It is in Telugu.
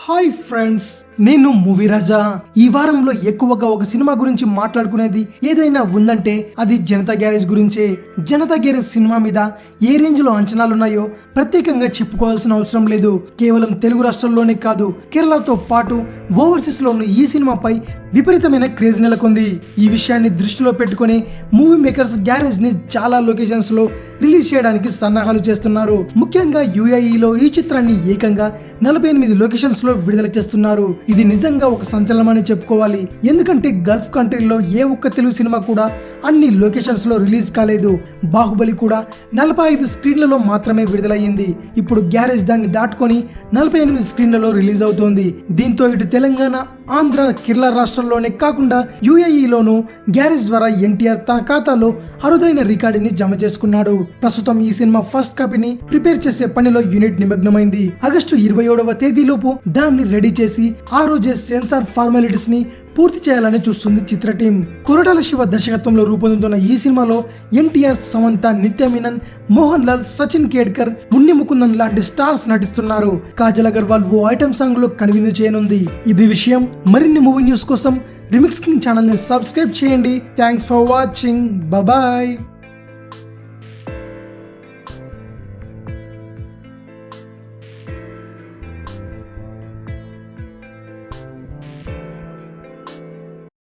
హాయ్ ఫ్రెండ్స్, నేను మూవీ రాజా. ఈ వారంలో ఎక్కువగా ఒక సినిమా గురించి మాట్లాడుకునేది ఏదైనా ఉందంటే అది జనతా గ్యారేజ్ గురించే. జనతా గ్యారేజ్ సినిమా మీద ఏ రేంజ్ లో అంచనాలున్నాయో ప్రత్యేకంగా చెప్పుకోవాల్సిన అవసరం లేదు. కేవలం తెలుగు రాష్ట్రాల్లోనే కాదు, కేరళతో పాటు ఓవర్సీస్ లోను ఈ సినిమాపై విపరీతమైన క్రేజ్ నెలకొంది. ఈ విషయాన్ని దృష్టిలో పెట్టుకుని మూవీ మేకర్స్ గ్యారేజ్ ని చాలా లొకేషన్స్ లో రిలీజ్ చేయడానికి సన్నాహాలు చేస్తున్నారు. ముఖ్యంగా యుఏఈలో ఈ చిత్రాన్ని ఏకంగా 48 లొకేషన్స్ లో విడుదల చేస్తున్నారు. ఇది నిజంగా ఒక సంచలనమని చెప్పుకోవాలి. ఎందుకంటే గల్ఫ్ కంట్రీల్లో ఏ ఒక్క తెలుగు సినిమా కూడా అన్ని లొకేషన్స్ లో రిలీజ్ కాలేదు. బాహుబలి కూడా 45 స్క్రీన్లలో మాత్రమే విడుదలయ్యింది. ఇప్పుడు గ్యారేజ్ దాన్ని దాటుకొని 48 స్క్రీన్లలో రిలీజ్ అవుతోంది. దీంతో ఇటు తెలంగాణ, ఆంధ్ర, కేరళ రాష్ట్రాల్లోనే కాకుండా యుఏఈలోనూ గ్యారేజ్ ద్వారా ఎన్టీఆర్ తన ఖాతాలో అరుదైన రికార్డుని జమ చేసుకున్నాడు. ప్రస్తుతం ఈ సినిమా ఫస్ట్ కాపీని ప్రిపేర్ చేసే పనిలో యూనిట్ నిమగ్నమైంది. ఆగస్టు 27వ తేదీలోపు దాన్ని రెడీ చేసి ఆ రోజే సెన్సార్ ఫార్మాలిటీస్ ని పూర్తి చేయాలని చూస్తుంది చిత్ర టీం. కొరటాల శివ దర్శకత్వంలో రూపొందుతున్న ఈ సినిమాలో ఎన్టీఆర్, సమంత, నిత్య మీనన్, మోహన్ లాల్, సచిన్ కేడ్కర్, ఉన్ని ముకుందన్ లాంటి స్టార్స్ నటిస్తున్నారు. కాజల్ అగర్వాల్ ఓ ఐటమ్ సాంగ్ లో కనువిందు చేయనుంది. ఇది విషయం. మరిన్ని మూవీ న్యూస్ కోసం రిమిక్స్ కింగ్ ఛానల్ ని సబ్స్క్రైబ్ చేయండి. Thanks for watching. బాయ్.